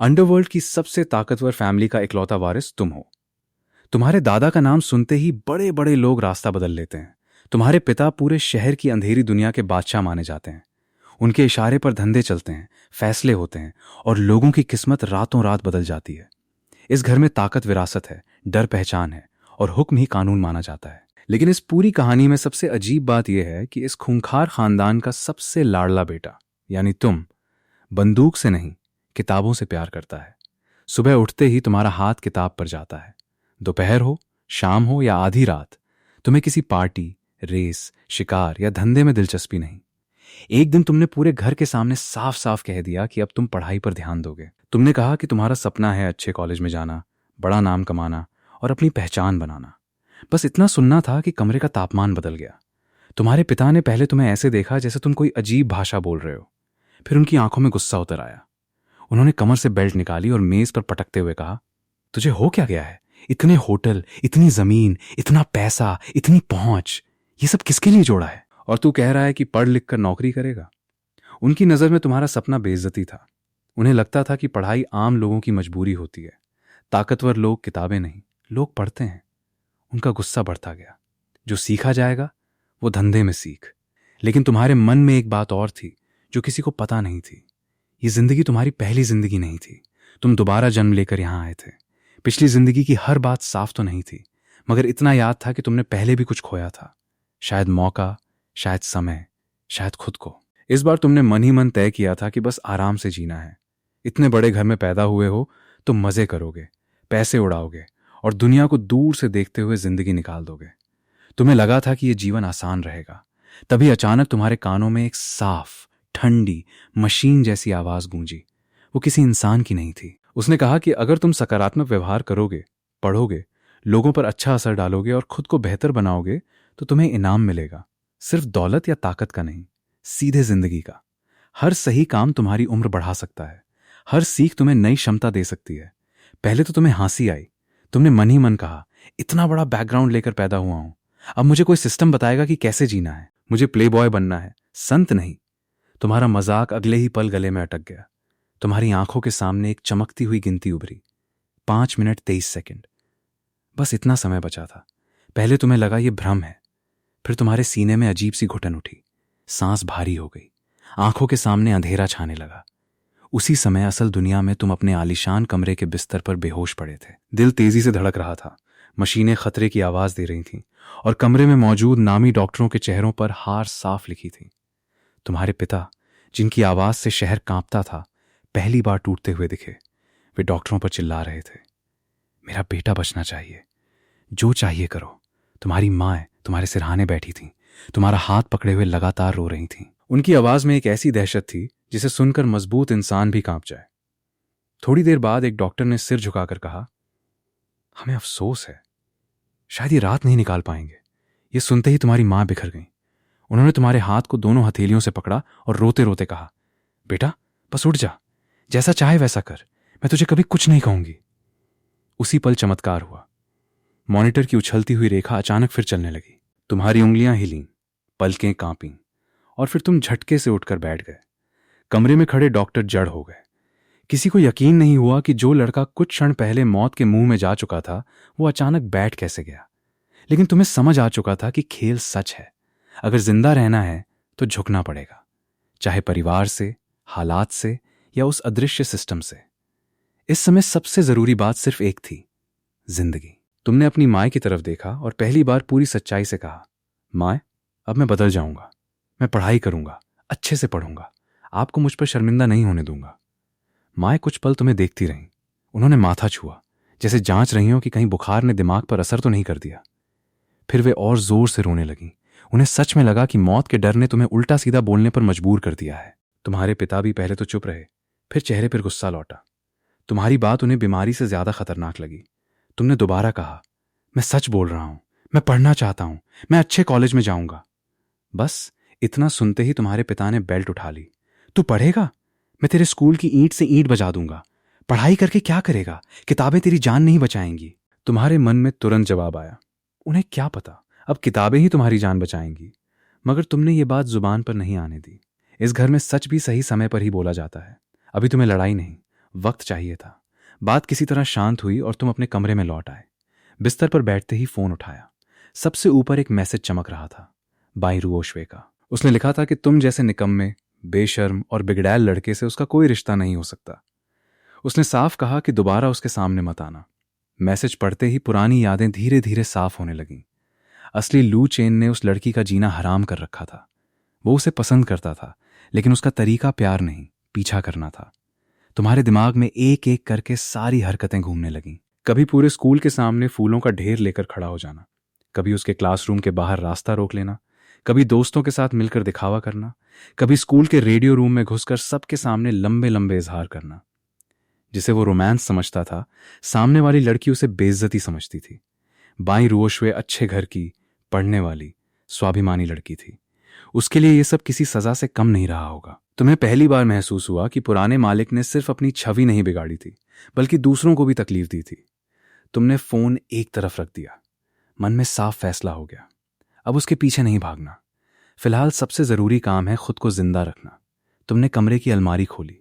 Underworld की सबसे ताकतवर फैमिली का इकलौता वारिस तुम हो। तुम्हारे दादा का नाम सुनते ही बड़े बड़े लोग रास्ता बदल लेते हैं। तुम्हारे पिता पूरे शहर की अंधेरी दुनिया के बादशाह माने जाते हैं। उनके इशारे पर धंधे चलते हैं, फैसले होते हैं और लोगों की किस्मत रातों रात बदल जाती है। इस घर में ताकत विरासत है, डर पहचान है और हुक्म ही कानून माना जाता है। लेकिन इस पूरी कहानी में सबसे अजीब बात यह है कि इस खूंखार खानदान का सबसे लाडला बेटा यानी तुम बंदूक से नहीं, किताबों से प्यार करता है। सुबह उठते ही तुम्हारा हाथ किताब पर जाता है। दोपहर हो, शाम हो या आधी रात, तुम्हें किसी पार्टी, रेस, शिकार या धंधे में दिलचस्पी नहीं। एक दिन तुमने पूरे घर के सामने साफ साफ कह दिया कि अब तुम पढ़ाई पर ध्यान दोगे। तुमने कहा कि तुम्हारा सपना है अच्छे कॉलेज में जाना, बड़ा नाम कमाना और अपनी पहचान बनाना। बस इतना सुनना था कि कमरे का तापमान बदल गया। तुम्हारे पिता ने पहले तुम्हें ऐसे देखा जैसे तुम कोई अजीब भाषा बोल रहे हो। फिर उनकी आंखों में गुस्सा उतर आया। उन्होंने कमर से बेल्ट निकाली और मेज पर पटकते हुए कहा, तुझे हो क्या गया है? इतने होटल, इतनी जमीन, इतना पैसा, इतनी पहुंच, ये सब किसके लिए जोड़ा है? और तू कह रहा है कि पढ़ लिख कर नौकरी करेगा? उनकी नजर में तुम्हारा सपना बेइज्जती था। उन्हें लगता था कि पढ़ाई आम लोगों की मजबूरी होती है। ताकतवर लोग किताबें नहीं, लोग पढ़ते हैं। उनका गुस्सा बढ़ता गया। जो सीखा जाएगा वो धंधे में सीख। लेकिन तुम्हारे मन में एक बात और थी जो किसी को पता नहीं थी। ये जिंदगी तुम्हारी पहली जिंदगी नहीं थी। तुम दोबारा जन्म लेकर यहां आए थे। पिछली जिंदगी की हर बात साफ तो नहीं थी, मगर इतना याद था कि तुमने पहले भी कुछ खोया था। शायद मौका, शायद समय, शायद खुद को। इस बार तुमने मन ही मन तय किया था कि बस आराम से जीना है। इतने बड़े घर में पैदा हुए हो तो मजे करोगे, पैसे उड़ाओगे और दुनिया को दूर से देखते हुए जिंदगी निकाल दोगे। तुम्हें लगा था कि यह जीवन आसान रहेगा। तभी अचानक तुम्हारे कानों में एक साफ, ठंडी, मशीन जैसी आवाज गूंजी। वो किसी इंसान की नहीं थी। उसने कहा कि अगर तुम सकारात्मक व्यवहार करोगे, पढ़ोगे, लोगों पर अच्छा असर डालोगे और खुद को बेहतर बनाओगे तो तुम्हें इनाम मिलेगा। सिर्फ दौलत या ताकत का नहीं, सीधे जिंदगी का। हर सही काम तुम्हारी उम्र बढ़ा सकता है। हर सीख तुम्हें नई क्षमता दे सकती है। पहले तो तुम्हें हंसी आई। तुमने मन ही मन कहा, इतना बड़ा बैकग्राउंड लेकर पैदा हुआ हूं, अब मुझे कोई सिस्टम बताएगा कि कैसे जीना है। मुझे प्ले बॉय बनना है, संत नहीं। तुम्हारा मजाक अगले ही पल गले में अटक गया। तुम्हारी आंखों के सामने एक चमकती हुई गिनती उभरी, 5 मिनट 23 सेकंड। बस इतना समय बचा था। पहले तुम्हें लगा ये भ्रम है, फिर तुम्हारे सीने में अजीब सी घुटन उठी, सांस भारी हो गई, आंखों के सामने अंधेरा छाने लगा। उसी समय असल दुनिया में तुम अपने आलीशान कमरे के बिस्तर पर बेहोश पड़े थे। दिल तेजी से धड़क रहा था, मशीनें खतरे की आवाज दे रही थीं और कमरे में मौजूद नामी डॉक्टरों के चेहरों पर हार साफ लिखी थी। तुम्हारे पिता, जिनकी आवाज से शहर कांपता था, पहली बार टूटते हुए दिखे। वे डॉक्टरों पर चिल्ला रहे थे, मेरा बेटा बचना चाहिए, जो चाहिए करो। तुम्हारी माँ तुम्हारे सिरहाने बैठी थी, तुम्हारा हाथ पकड़े हुए लगातार रो रही थी। उनकी आवाज में एक ऐसी दहशत थी जिसे सुनकर मजबूत इंसान भी कांप जाए। थोड़ी देर बाद एक डॉक्टर ने सिर झुकाकर कहा, हमें अफसोस है, शायद ये रात नहीं निकाल पाएंगे। ये सुनते ही तुम्हारी माँ बिखर गई। उन्होंने तुम्हारे हाथ को दोनों हथेलियों से पकड़ा और रोते रोते कहा, बेटा बस उठ जा, जैसा चाहे वैसा कर, मैं तुझे कभी कुछ नहीं कहूंगी। उसी पल चमत्कार हुआ। मॉनिटर की उछलती हुई रेखा अचानक फिर चलने लगी। तुम्हारी उंगलियां हिलीं, पलकें कांपीं और फिर तुम झटके से उठकर बैठ गए। कमरे में खड़े डॉक्टर जड़ हो गए। किसी को यकीन नहीं हुआ कि जो लड़का कुछ क्षण पहले मौत के मुंह में जा चुका था वो अचानक बैठ कैसे गया। लेकिन तुम्हें समझ आ चुका था कि खेल सच है। अगर जिंदा रहना है तो झुकना पड़ेगा, चाहे परिवार से, हालात से या उस अदृश्य सिस्टम से। इस समय सबसे जरूरी बात सिर्फ एक थी, जिंदगी। तुमने अपनी माँ की तरफ देखा और पहली बार पूरी सच्चाई से कहा, माँ अब मैं बदल जाऊंगा, मैं पढ़ाई करूंगा, अच्छे से पढ़ूंगा, आपको मुझ पर शर्मिंदा नहीं होने दूंगा। माँ कुछ पल तुम्हें देखती रहीं। उन्होंने माथा छुआ, जैसे जांच रही हो कि कहीं बुखार ने दिमाग पर असर तो नहीं कर दिया। फिर वे और जोर से रोने लगीं। उन्हें सच में लगा कि मौत के डर ने तुम्हें उल्टा सीधा बोलने पर मजबूर कर दिया है। तुम्हारे पिता भी पहले तो चुप रहे, फिर चेहरे पर गुस्सा लौटा। तुम्हारी बात उन्हें बीमारी से ज्यादा खतरनाक लगी। तुमने दोबारा कहा, मैं सच बोल रहा हूं, मैं पढ़ना चाहता हूं, मैं अच्छे कॉलेज में जाऊंगा। बस इतना सुनते ही तुम्हारे पिता ने बेल्ट उठा ली। तू पढ़ेगा? मैं तेरे स्कूल की ईंट से ईंट बजा दूंगा। पढ़ाई करके क्या करेगा? किताबें तेरी जान नहीं बचाएंगी। तुम्हारे मन में तुरंत जवाब आया, उन्हें क्या पता, अब किताबें ही तुम्हारी जान बचाएंगी। मगर तुमने ये बात जुबान पर नहीं आने दी। इस घर में सच भी सही समय पर ही बोला जाता है। अभी तुम्हें लड़ाई नहीं, वक्त चाहिए था। बात किसी तरह शांत हुई और तुम अपने कमरे में लौट आए। बिस्तर पर बैठते ही फोन उठाया। सबसे ऊपर एक मैसेज चमक रहा था, बाई रुओश्वे का। उसने लिखा था कि तुम जैसे निकम्मे, बेशर्म और बिगड़ैल लड़के से उसका कोई रिश्ता नहीं हो सकता। उसने साफ कहा कि दोबारा उसके सामने मत आना। मैसेज पढ़ते ही पुरानी यादें धीरे धीरे साफ होने लगीं। असली लू चेन ने उस लड़की का जीना हराम कर रखा था। वो उसे पसंद करता था, लेकिन उसका तरीका प्यार नहीं, पीछा करना था। तुम्हारे दिमाग में एक एक करके सारी हरकतें घूमने लगीं। कभी पूरे स्कूल के सामने फूलों का ढेर लेकर खड़ा हो जाना, कभी उसके क्लासरूम के बाहर रास्ता रोक लेना, कभी दोस्तों के साथ मिलकर दिखावा करना, कभी स्कूल के रेडियो रूम में घुसकर सबके सामने लंबे लंबे इजहार करना। जिसे वो रोमांस समझता था, सामने वाली लड़की उसे बेइज्जती समझती थी। बाई रुओश्वे अच्छे घर की, पढ़ने वाली, स्वाभिमानी लड़की थी। उसके लिए ये सब किसी सजा से कम नहीं रहा होगा। तुम्हें पहली बार महसूस हुआ कि पुराने मालिक ने सिर्फ अपनी छवि नहीं बिगाड़ी थी, बल्कि दूसरों को भी तकलीफ दी थी। तुमने फोन एक तरफ रख दिया। मन में साफ फैसला हो गया, अब उसके पीछे नहीं भागना। फिलहाल सबसे जरूरी काम है खुद को जिंदा रखना। तुमने कमरे की अलमारी खोली।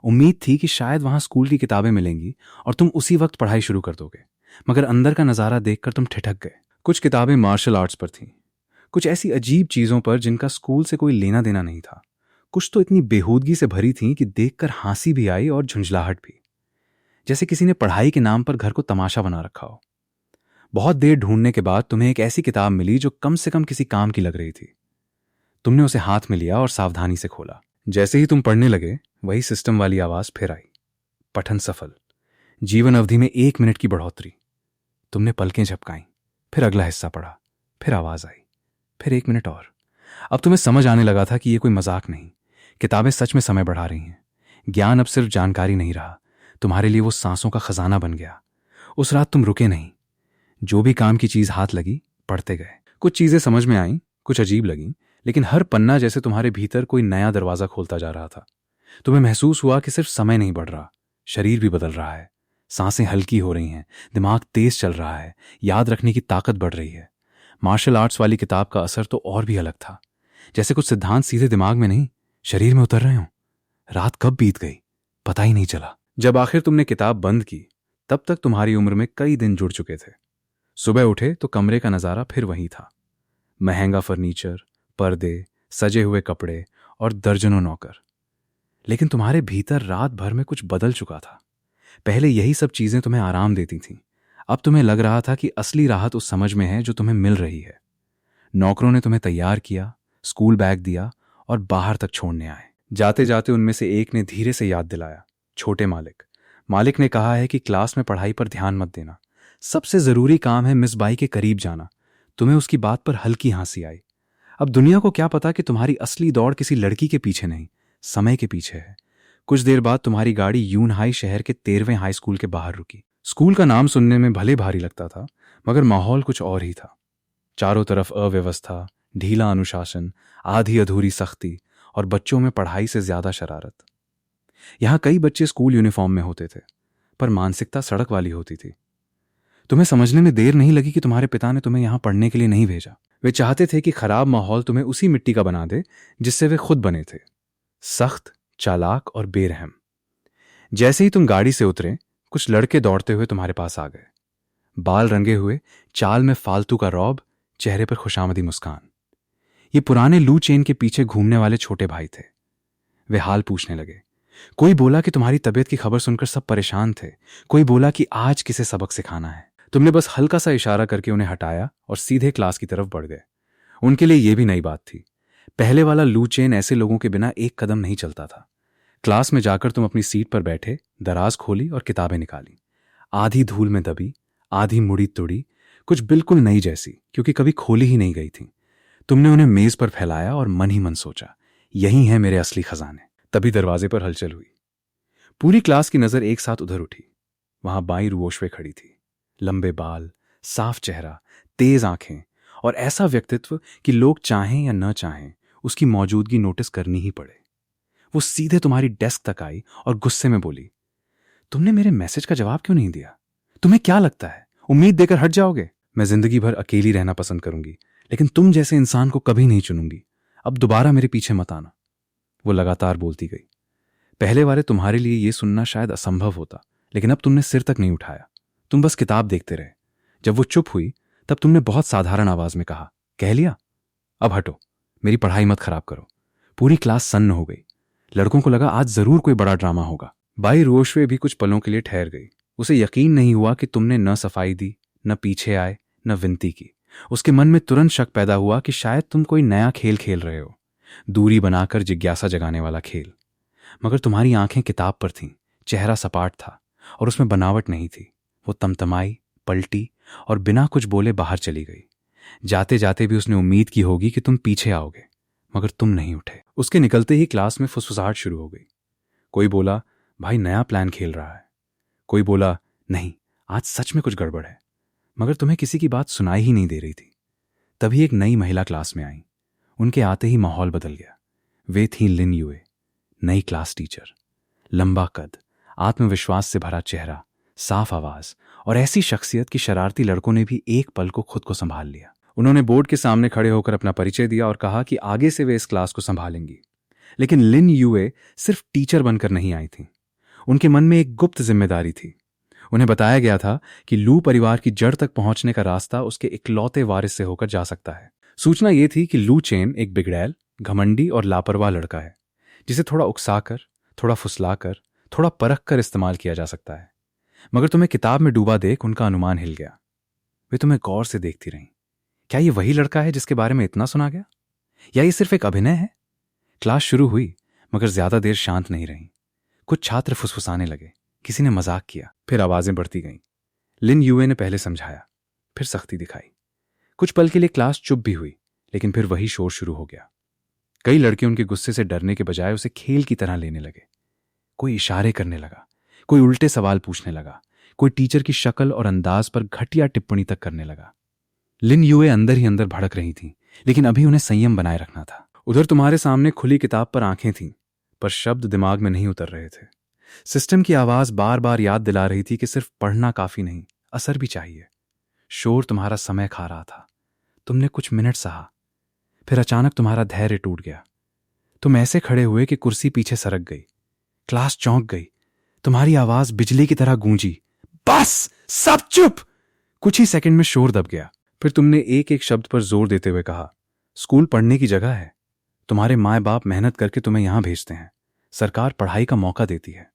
उम्मीद थी कि शायद वहां स्कूल की किताबें मिलेंगी और तुम उसी वक्त पढ़ाई शुरू कर दोगे, मगर अंदर का नजारा देखकर तुम ठिठक गए। कुछ किताबें मार्शल आर्ट्स पर थीं, कुछ ऐसी अजीब चीजों पर जिनका स्कूल से कोई लेना देना नहीं था। कुछ तो इतनी बेहूदगी से भरी थीं कि देखकर हंसी भी आई और झुंझलाहट भी, जैसे किसी ने पढ़ाई के नाम पर घर को तमाशा बना रखा हो। बहुत देर ढूंढने के बाद तुम्हें एक ऐसी किताब मिली जो कम से कम किसी काम की लग रही थी। तुमने उसे हाथ में लिया और सावधानी से खोला। जैसे ही तुम पढ़ने लगे, वही सिस्टम वाली आवाज फिर आई, पठन सफल, जीवन अवधि में 1 मिनट की बढ़ोतरी। तुमने पलकें झपकाईं, फिर अगला हिस्सा पढ़ा, फिर आवाज आई, फिर 1 मिनट और। अब तुम्हें समझ आने लगा था कि यह कोई मजाक नहीं, किताबें सच में समय बढ़ा रही हैं। ज्ञान अब सिर्फ जानकारी नहीं रहा, तुम्हारे लिए वो सांसों का खजाना बन गया। उस रात तुम रुके नहीं, जो भी काम की चीज हाथ लगी पढ़ते गए। कुछ चीजें समझ में आईं, कुछ अजीब लगीं, लेकिन हर पन्ना जैसे तुम्हारे भीतर कोई नया दरवाजा खोलता जा रहा था। तुम्हें महसूस हुआ कि सिर्फ समय नहीं बढ़ रहा, शरीर भी बदल रहा है। सांसें हल्की हो रही हैं, दिमाग तेज चल रहा है, याद रखने की ताकत बढ़ रही है। मार्शल आर्ट्स वाली किताब का असर तो और भी अलग था, जैसे कुछ सिद्धांत सीधे दिमाग में नहीं, शरीर में उतर रहे हों। रात कब बीत गई पता ही नहीं चला। जब आखिर तुमने किताब बंद की, तब तक तुम्हारी उम्र में कई दिन जुड़ चुके थे। सुबह उठे तो कमरे का नजारा फिर वही था। महंगा फर्नीचर, पर्दे, सजे हुए कपड़े और दर्जनों नौकर। लेकिन तुम्हारे भीतर रात भर में कुछ बदल चुका था। पहले यही सब चीजें तुम्हें आराम देती थीं। अब तुम्हें लग रहा था कि असली राहत उस समझ में है जो तुम्हें मिल रही है। नौकरों ने तुम्हें तैयार किया, स्कूल बैग दिया और बाहर तक छोड़ने आए। जाते जाते उनमें से एक ने धीरे से याद दिलाया, छोटे मालिक। मालिक ने कहा है कि क्लास में पढ़ाई पर ध्यान मत देना, सबसे जरूरी काम है मिस बाई के करीब जाना। तुम्हें उसकी बात पर हल्की हंसी आई। अब दुनिया को क्या पता कि तुम्हारी असली दौड़ किसी लड़की के पीछे नहीं, समय के पीछे है। कुछ देर बाद तुम्हारी गाड़ी यून हाई शहर के 13वें हाई स्कूल के बाहर रुकी। स्कूल का नाम सुनने में भले भारी लगता था, मगर माहौल कुछ और ही था। चारों तरफ अव्यवस्था, ढीला अनुशासन, आधी अधूरी सख्ती और बच्चों में पढ़ाई से ज्यादा शरारत। यहां कई बच्चे स्कूल यूनिफॉर्म में होते थे, पर मानसिकता सड़क वाली होती थी। तुम्हें समझने में देर नहीं लगी कि तुम्हारे पिता ने तुम्हें यहां पढ़ने के लिए नहीं भेजा। वे चाहते थे कि खराब माहौल तुम्हें उसी मिट्टी का बना दे जिससे वे खुद बने थे, सख्त, चालाक और बेरहम। जैसे ही तुम गाड़ी से उतरे, कुछ लड़के दौड़ते हुए तुम्हारे पास आ गए। बाल रंगे हुए, चाल में फालतू का रौब, चेहरे पर खुशामदी मुस्कान। ये पुराने लू चेन के पीछे घूमने वाले छोटे भाई थे। वे हाल पूछने लगे। कोई बोला कि तुम्हारी तबीयत की खबर सुनकर सब परेशान थे, कोई बोला कि आज किसे सबक सिखाना है। तुमने बस हल्का सा इशारा करके उन्हें हटाया और सीधे क्लास की तरफ बढ़ गए। उनके लिए यह भी नई बात थी। पहले वाला लू चेन ऐसे लोगों के बिना एक कदम नहीं चलता था। क्लास में जाकर तुम अपनी सीट पर बैठे, दराज खोली और किताबें निकाली। आधी धूल में दबी, आधी मुड़ी तुड़ी, कुछ बिल्कुल नई जैसी, क्योंकि कभी खोली ही नहीं गई थी। तुमने उन्हें मेज पर फैलाया और मन ही मन सोचा, यही है मेरे असली खजाने। तभी दरवाजे पर हलचल हुई। पूरी क्लास की नजर एक साथ उधर उठी। वहां बाई रुओश्वे खड़ी थी। लंबे बाल, साफ चेहरा, तेज आंखें और ऐसा व्यक्तित्व कि लोग चाहें या न चाहें उसकी मौजूदगी नोटिस करनी ही पड़े। वो सीधे तुम्हारी डेस्क तक आई और गुस्से में बोली, तुमने मेरे मैसेज का जवाब क्यों नहीं दिया? तुम्हें क्या लगता है उम्मीद देकर हट जाओगे? मैं जिंदगी भर अकेली रहना पसंद करूंगी, लेकिन तुम जैसे इंसान को कभी नहीं चुनूंगी। अब दोबारा मेरे पीछे मत आना। वो लगातार बोलती गई। पहले वाले तुम्हारे लिए ये सुनना शायद असंभव होता, लेकिन अब तुमने सिर तक नहीं उठाया। तुम बस किताब देखते रहे। जब वो चुप हुई तब तुमने बहुत साधारण आवाज में कहा, कह लिया? अब हटो, मेरी पढ़ाई मत खराब करो। पूरी क्लास सन्न हो गई। लड़कों को लगा आज जरूर कोई बड़ा ड्रामा होगा। बाई रोशवे भी कुछ पलों के लिए ठहर गई। उसे यकीन नहीं हुआ कि तुमने न सफाई दी, न पीछे आए, न विनती की। उसके मन में तुरंत शक पैदा हुआ कि शायद तुम कोई नया खेल खेल रहे हो, दूरी बनाकर जिज्ञासा जगाने वाला खेल। मगर तुम्हारी आंखें किताब पर थीं, चेहरा सपाट था और उसमें बनावट नहीं थी। वो तमतमाई, पलटी और बिना कुछ बोले बाहर चली गई। जाते जाते भी उसने उम्मीद की होगी कि तुम पीछे आओगे, मगर तुम नहीं उठे। उसके निकलते ही क्लास में फुसफुसाहट शुरू हो गई। कोई बोला, भाई नया प्लान खेल रहा है। कोई बोला, नहीं, आज सच में कुछ गड़बड़ है। मगर तुम्हें किसी की बात सुनाई ही नहीं दे रही थी। तभी एक नई महिला क्लास में आई। उनके आते ही माहौल बदल गया। वे थी लिन यूए, नई क्लास टीचर। लंबा कद, आत्मविश्वास से भरा चेहरा, साफ आवाज और ऐसी शख्सियत कि शरारती लड़कों ने भी एक पल को खुद को संभाल लिया। उन्होंने बोर्ड के सामने खड़े होकर अपना परिचय दिया और कहा कि आगे से वे इस क्लास को संभालेंगी। लेकिन लिन यूए सिर्फ टीचर बनकर नहीं आई थी। उनके मन में एक गुप्त जिम्मेदारी थी। उन्हें बताया गया था कि लू परिवार की जड़ तक पहुंचने का रास्ता उसके इकलौते वारिस से होकर जा सकता है। सूचना यह थी कि लू चेन एक बिगड़ैल, घमंडी और लापरवाह लड़का है, जिसे थोड़ा उकसाकर, थोड़ा फुसलाकर, थोड़ा परख कर इस्तेमाल किया जा सकता है। मगर तुम्हें किताब में डूबा देख उनका अनुमान हिल गया। वे तुम्हें गौर से देखती रहीं। क्या ये वही लड़का है जिसके बारे में इतना सुना गया, या ये सिर्फ एक अभिनय है? क्लास शुरू हुई, मगर ज्यादा देर शांत नहीं रही। कुछ छात्र फुसफुसाने लगे, किसी ने मजाक किया, फिर आवाजें बढ़ती गईं। लिन यूए ने पहले समझाया, फिर सख्ती दिखाई। कुछ पल के लिए क्लास चुप भी हुई, लेकिन फिर वही शोर शुरू हो गया। कई लड़के उनके गुस्से से डरने के बजाय उसे खेल की तरह लेने लगे। कोई इशारे करने लगा, कोई उल्टे सवाल पूछने लगा, कोई टीचर की शक्ल और अंदाज पर घटिया टिप्पणी तक करने लगा। लिन यूए अंदर ही अंदर भड़क रही थीं, लेकिन अभी उन्हें संयम बनाए रखना था। उधर तुम्हारे सामने खुली किताब पर आंखें थीं, पर शब्द दिमाग में नहीं उतर रहे थे। सिस्टम की आवाज बार बार याद दिला रही थी कि सिर्फ पढ़ना काफी नहीं, असर भी चाहिए। शोर तुम्हारा समय खा रहा था। तुमने कुछ मिनट सहा, फिर अचानक तुम्हारा धैर्य टूट गया। तुम ऐसे खड़े हुए कि कुर्सी पीछे सरक गई। क्लास चौंक गई। तुम्हारी आवाज बिजली की तरह गूंजी, बस, सब चुप। कुछ ही सेकंड में शोर दब गया। फिर तुमने एक एक शब्द पर जोर देते हुए कहा, स्कूल पढ़ने की जगह है। तुम्हारे माए बाप मेहनत करके तुम्हें यहां भेजते हैं। सरकार पढ़ाई का मौका देती है,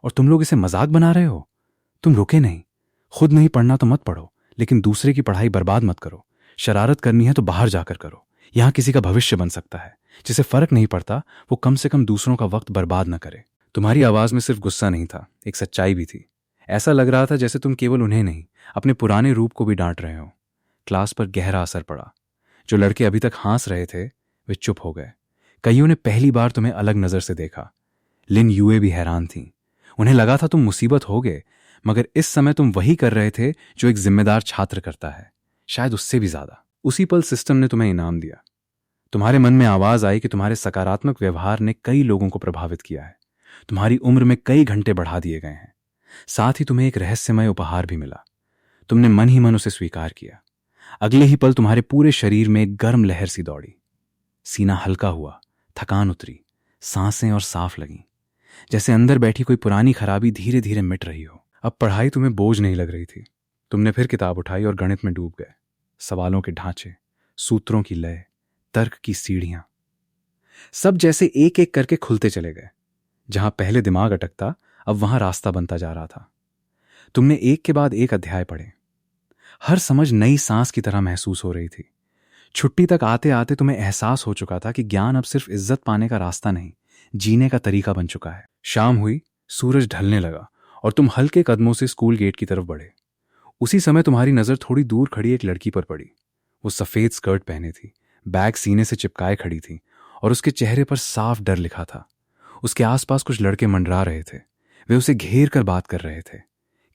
और तुम लोग इसे मजाक बना रहे हो। तुम रुके नहीं। खुद नहीं पढ़ना तो मत पढ़ो, लेकिन दूसरे की पढ़ाई बर्बाद मत करो। शरारत करनी है तो बाहर जाकर करो। यहां किसी का भविष्य बन सकता है। जिसे फर्क नहीं पड़ता वो कम से कम दूसरों का वक्त बर्बाद न करे। तुम्हारी आवाज में सिर्फ गुस्सा नहीं था, एक सच्चाई भी थी। ऐसा लग रहा था जैसे तुम केवल उन्हें नहीं, अपने पुराने रूप को भी डांट रहे हो। क्लास पर गहरा असर पड़ा। जो लड़के अभी तक हंस रहे थे वे चुप हो गए। कईयों ने पहली बार तुम्हें अलग नजर से देखा। लिन यूए भी हैरान थी। उन्हें लगा था तुम मुसीबत होगे, मगर इस समय तुम वही कर रहे थे जो एक जिम्मेदार छात्र करता है, शायद उससे भी ज्यादा। उसी पल सिस्टम ने तुम्हें इनाम दिया। तुम्हारे मन में आवाज आई कि तुम्हारे सकारात्मक व्यवहार ने कई लोगों को प्रभावित किया है। तुम्हारी उम्र में कई घंटे बढ़ा दिए गए हैं। साथ ही तुम्हें एक रहस्यमय उपहार भी मिला। तुमने मन ही मन उसे स्वीकार किया। अगले ही पल तुम्हारे पूरे शरीर में एक गर्म लहर सी दौड़ी। सीना हल्का हुआ, थकान उतरी, सांसें और साफ लगीं, जैसे अंदर बैठी कोई पुरानी खराबी धीरे धीरे मिट रही हो। अब पढ़ाई तुम्हें बोझ नहीं लग रही थी। तुमने फिर किताब उठाई और गणित में डूब गए। सवालों के ढांचे, सूत्रों की लय, तर्क की सीढ़ियां, सब जैसे एक एक करके खुलते चले गए। जहां पहले दिमाग अटकता, अब वहां रास्ता बनता जा रहा था। तुमने एक के बाद एक अध्याय पढ़े। हर समझ नई सांस की तरह महसूस हो रही थी। छुट्टी तक आते आते तुम्हें एहसास हो चुका था कि ज्ञान अब सिर्फ इज्जत पाने का रास्ता नहीं, जीने का तरीका बन चुका है। शाम हुई, सूरज ढलने लगा और तुम हल्के कदमों से स्कूल गेट की तरफ बढ़े। उसी समय तुम्हारी नजर थोड़ी दूर खड़ी एक लड़की पर पड़ी। वो सफेद स्कर्ट पहने थी, बैग सीने से चिपकाए खड़ी थी और उसके चेहरे पर साफ डर लिखा था। उसके आसपास कुछ लड़के मंडरा रहे थे। वे उसे घेर कर बात कर रहे थे।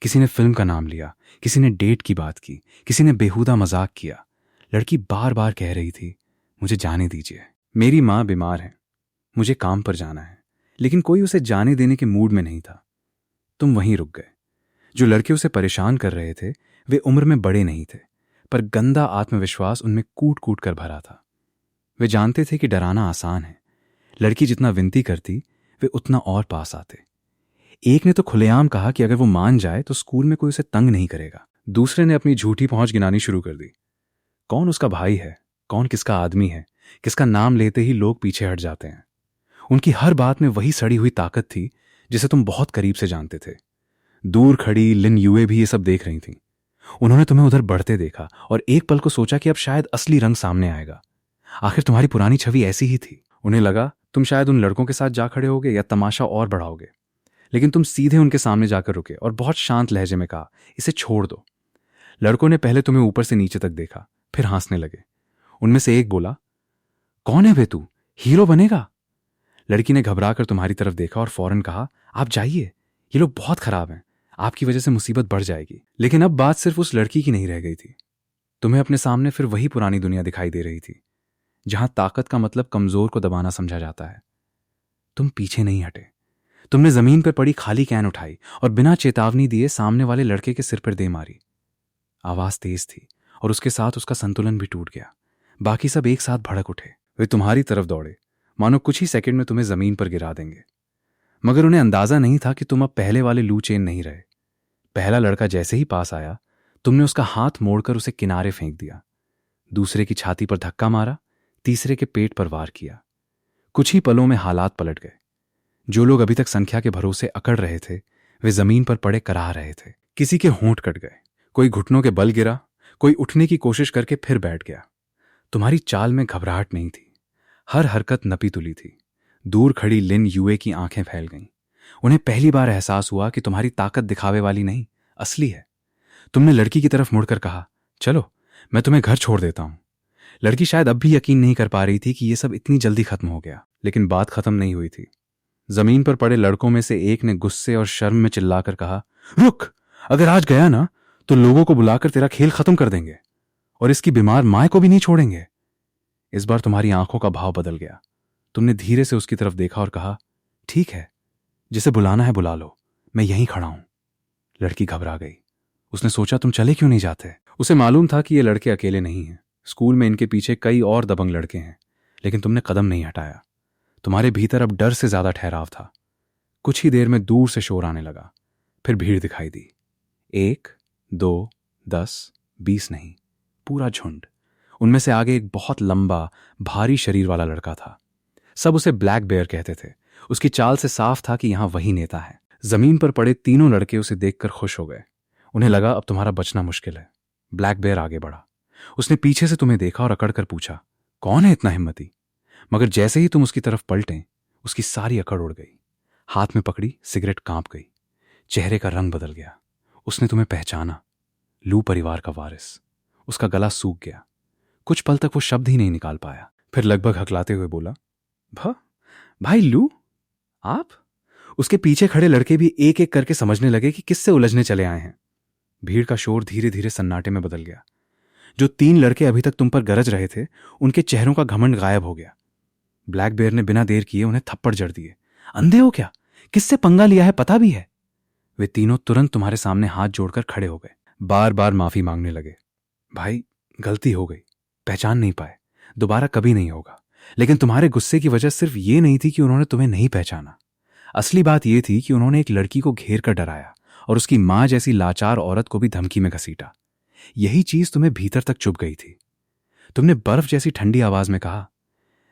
किसी ने फिल्म का नाम लिया, किसी ने डेट की बात की, किसी ने बेहुदा मजाक किया। लड़की बार बार कह रही थी, मुझे जाने दीजिए, मेरी माँ बीमार है, मुझे काम पर जाना है। लेकिन कोई उसे जाने देने के मूड में नहीं था। तुम वहीं रुक गए। जो लड़के उसे परेशान कर रहे थे वे उम्र में बड़े नहीं थे, पर गंदा आत्मविश्वास उनमें कूट कूट कर भरा था। वे जानते थे कि डराना आसान है। लड़की जितना विनती करती वे उतना और पास आते। एक ने तो खुलेआम कहा कि अगर वो मान जाए तो स्कूल में कोई उसे तंग नहीं करेगा। दूसरे ने अपनी झूठी पहुंच गिनानी शुरू कर दी। कौन उसका भाई है, कौन किसका आदमी है, किसका नाम लेते ही लोग पीछे हट जाते हैं। उनकी हर बात में वही सड़ी हुई ताकत थी जिसे तुम बहुत करीब से जानते थे। दूर खड़ी लिन यूए भी ये सब देख रही थीं। उन्होंने तुम्हें उधर बढ़ते देखा और एक पल को सोचा कि अब शायद असली रंग सामने आएगा। आखिर तुम्हारी पुरानी छवि ऐसी ही थी। उन्हें लगा तुम शायद उन लड़कों के साथ जा खड़े होगे या तमाशा और बढ़ाओगे, लेकिन तुम सीधे उनके सामने जाकर रुके और बहुत शांत लहजे में कहा, इसे छोड़ दो। लड़कों ने पहले तुम्हें ऊपर से नीचे तक देखा, फिर हंसने लगे। उनमें से एक बोला, कौन है बे तू, हीरो बनेगा? लड़की ने घबराकर तुम्हारी तरफ देखा और फौरन कहा, आप जाइए, ये लोग बहुत खराब हैं, आपकी वजह से मुसीबत बढ़ जाएगी। लेकिन अब बात सिर्फ उस लड़की की नहीं रह गई थी। तुम्हें अपने सामने फिर वही पुरानी दुनिया दिखाई दे रही थी, जहां ताकत का मतलब कमजोर को दबाना समझा जाता है। तुम पीछे नहीं हटे। तुमने जमीन पर पड़ी खाली कैन उठाई और बिना चेतावनी दिए सामने वाले लड़के के सिर पर दे मारी। आवाज तेज थी और उसके साथ उसका संतुलन भी टूट गया। बाकी सब एक साथ भड़क उठे। वे तुम्हारी तरफ दौड़े, मानो कुछ ही सेकंड में तुम्हें जमीन पर गिरा देंगे। मगर उन्हें अंदाजा नहीं था कि तुम अब पहले वाले लू चेन नहीं रहे। पहला लड़का जैसे ही पास आया, तुमने उसका हाथ मोड़कर उसे किनारे फेंक दिया। दूसरे की छाती पर धक्का मारा, तीसरे के पेट पर वार किया। कुछ ही पलों में हालात पलट गए। जो लोग अभी तक संख्या के भरोसे अकड़ रहे थे, वे जमीन पर पड़े कराह रहे थे। किसी के होंठ कट गए, कोई घुटनों के बल गिरा, कोई उठने की कोशिश करके फिर बैठ गया। तुम्हारी चाल में घबराहट नहीं थी, हर हरकत नपी तुली थी। दूर खड़ी लिन यूए की आंखें फैल गईं। उन्हें पहली बार एहसास हुआ कि तुम्हारी ताकत दिखावे वाली नहीं, असली है। तुमने लड़की की तरफ मुड़कर कहा, चलो मैं तुम्हें घर छोड़ देता हूं। लड़की शायद अब भी यकीन नहीं कर पा रही थी कि यह सब इतनी जल्दी खत्म हो गया। लेकिन बात खत्म नहीं हुई थी। जमीन पर पड़े लड़कों में से एक ने गुस्से और शर्म में चिल्लाकर कहा, रुक, अगर आज गया ना तो लोगों को बुलाकर तेरा खेल खत्म कर देंगे और इसकी बीमार मां को भी नहीं छोड़ेंगे। इस बार तुम्हारी आंखों का भाव बदल गया। तुमने धीरे से उसकी तरफ देखा और कहा, ठीक है, जिसे बुलाना है बुला लो, मैं यहीं खड़ा हूं। लड़की घबरा गई। उसने सोचा तुम चले क्यों नहीं जाते। उसे मालूम था कि ये लड़के अकेले नहीं हैं। स्कूल में इनके पीछे कई और दबंग लड़के हैं, लेकिन तुमने कदम नहीं हटाया। तुम्हारे भीतर अब डर से ज्यादा ठहराव था। कुछ ही देर में दूर से शोर आने लगा, फिर भीड़ दिखाई दी। 1, 2, 10, 20 नहीं, पूरा झुंड। उनमें से आगे एक बहुत लंबा भारी शरीर वाला लड़का था। सब उसे ब्लैक बेयर कहते थे। उसकी चाल से साफ था कि यहां वही नेता है। जमीन पर पड़े तीनों लड़के उसे देखकर खुश हो गए। उन्हें लगा अब तुम्हारा बचना मुश्किल है। ब्लैक बेयर आगे बढ़ा। उसने पीछे से तुम्हें देखा और अकड़ कर पूछा, कौन है इतना हिम्मती? मगर जैसे ही तुम उसकी तरफ पलटे, उसकी सारी अकड़ उड़ गई। हाथ में पकड़ी सिगरेट कांप गई। चेहरे का रंग बदल गया। उसने तुम्हें पहचाना, लू परिवार का वारिस। उसका गला सूख गया। कुछ पल तक वो शब्द ही नहीं निकाल पाया। फिर लगभग हकलाते हुए बोला, भाई लू, आप? उसके पीछे खड़े लड़के भी एक एक करके समझने लगे कि किससे उलझने चले आए हैं। भीड़ का शोर धीरे धीरे सन्नाटे में बदल गया। जो 3 लड़के अभी तक तुम पर गरज रहे थे, उनके चेहरों का घमंड गायब हो गया। ब्लैक बेयर ने बिना देर किए उन्हें थप्पड़ जड़ दिए। अंधे हो क्या? किससे पंगा लिया है पता भी है? वे तीनों तुरंत तुम्हारे सामने हाथ जोड़कर खड़े हो गए। बार बार माफी मांगने लगे। भाई, गलती हो गई, पहचान नहीं पाए, दोबारा कभी नहीं होगा। लेकिन तुम्हारे गुस्से की वजह सिर्फ ये नहीं थी कि उन्होंने तुम्हें नहीं पहचाना। असली बात यह थी कि उन्होंने एक लड़की को घेर कर डराया और उसकी मां जैसी लाचार औरत को भी धमकी में घसीटा। यही चीज तुम्हें भीतर तक चुभ गई थी। तुमने बर्फ जैसी ठंडी आवाज में कहा,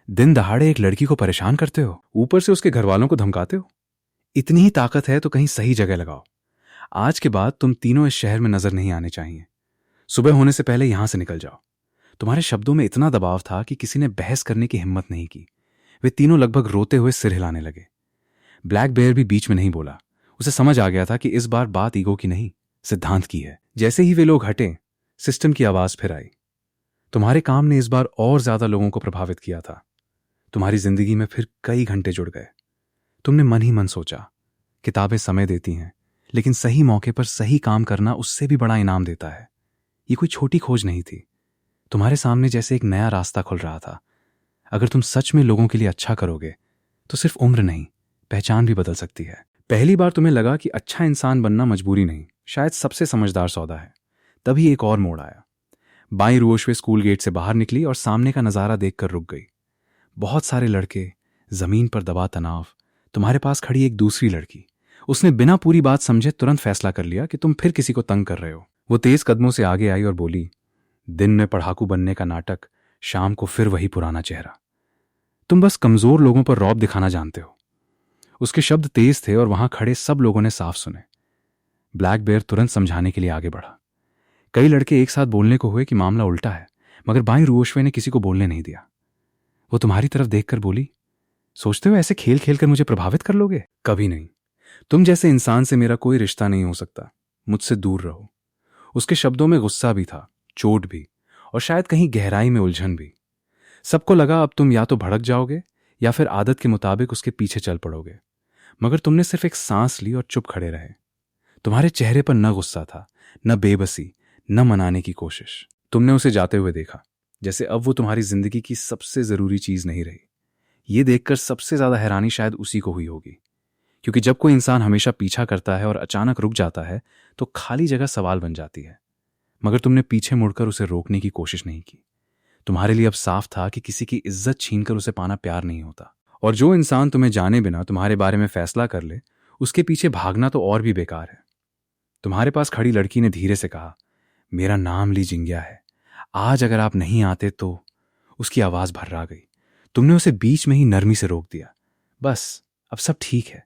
दिन दहाड़े एक लड़की को परेशान करते हो, ऊपर से उसके घर वालों को धमकाते हो। इतनी ही ताकत है तो कहीं सही जगह लगाओ। आज के बाद तुम तीनों इस शहर में नजर नहीं आने चाहिए। सुबह होने से पहले यहां से निकल जाओ। तुम्हारे शब्दों में इतना दबाव था कि किसी ने बहस करने की हिम्मत नहीं की। वे तीनों लगभग रोते हुए सिर हिलाने लगे। ब्लैक बेयर भी बीच में नहीं बोला। उसे समझ आ गया था कि इस बार बात ईगो की नहीं, सिद्धांत की है। जैसे ही वे लोग हटे, सिस्टम की आवाज फिर आई। तुम्हारे काम ने इस बार और ज्यादा लोगों को प्रभावित किया था। तुम्हारी जिंदगी में फिर कई घंटे जुड़ गए। तुमने मन ही मन सोचा, किताबें समय देती हैं, लेकिन सही मौके पर सही काम करना उससे भी बड़ा इनाम देता है। ये कोई छोटी खोज नहीं थी। तुम्हारे सामने जैसे एक नया रास्ता खुल रहा था। अगर तुम सच में लोगों के लिए अच्छा करोगे तो सिर्फ उम्र नहीं, पहचान भी बदल सकती है। पहली बार तुम्हें लगा कि अच्छा इंसान बनना मजबूरी नहीं, शायद सबसे समझदार सौदा है। तभी एक और मोड़ आया। बाईं रोश वे स्कूल गेट से बाहर निकली और सामने का नजारा देखकर रुक गई। बहुत सारे लड़के, जमीन पर दबा तनाव, तुम्हारे पास खड़ी एक दूसरी लड़की। उसने बिना पूरी बात समझे तुरंत फैसला कर लिया कि तुम फिर किसी को तंग कर रहे हो। वो तेज कदमों से आगे आई और बोली, दिन में पढ़ाकू बनने का नाटक, शाम को फिर वही पुराना चेहरा। तुम बस कमजोर लोगों पर रौब दिखाना जानते हो। उसके शब्द तेज थे और वहां खड़े सब लोगों ने साफ सुने। ब्लैक बेयर तुरंत समझाने के लिए आगे बढ़ा। कई लड़के एक साथ बोलने को हुए कि मामला उल्टा है, मगर बाई रुओशवे ने किसी को बोलने नहीं दिया। वो तुम्हारी तरफ देखकर बोली, सोचते हो ऐसे खेल खेल कर मुझे प्रभावित कर लोगे? कभी नहीं। तुम जैसे इंसान से मेरा कोई रिश्ता नहीं हो सकता। मुझसे दूर रहो। उसके शब्दों में गुस्सा भी था, चोट भी, और शायद कहीं गहराई में उलझन भी। सबको लगा अब तुम या तो भड़क जाओगे या फिर आदत के मुताबिक उसके पीछे चल पड़ोगे, मगर तुमने सिर्फ एक सांस ली और चुप खड़े रहे। तुम्हारे चेहरे पर न गुस्सा था, न बेबसी, न मनाने की कोशिश। तुमने उसे जाते हुए देखा, जैसे अब वो तुम्हारी जिंदगी की सबसे जरूरी चीज नहीं रही। ये देखकर सबसे ज्यादा हैरानी शायद उसी को हुई होगी, क्योंकि जब कोई इंसान हमेशा पीछा करता है और अचानक रुक जाता है तो खाली जगह सवाल बन जाती है। मगर तुमने पीछे मुड़कर उसे रोकने की कोशिश नहीं की। तुम्हारे लिए अब साफ था कि किसी की इज्जत छीनकर उसे पाना प्यार नहीं होता, और जो इंसान तुम्हें जाने बिना तुम्हारे बारे में फैसला कर ले, उसके पीछे भागना तो और भी बेकार है। तुम्हारे पास खड़ी लड़की ने धीरे से कहा, मेरा नाम ली जिंग्या है। आज अगर आप नहीं आते तो। उसकी आवाज भर्रा गई। तुमने उसे बीच में ही नरमी से रोक दिया। बस अब सब ठीक है।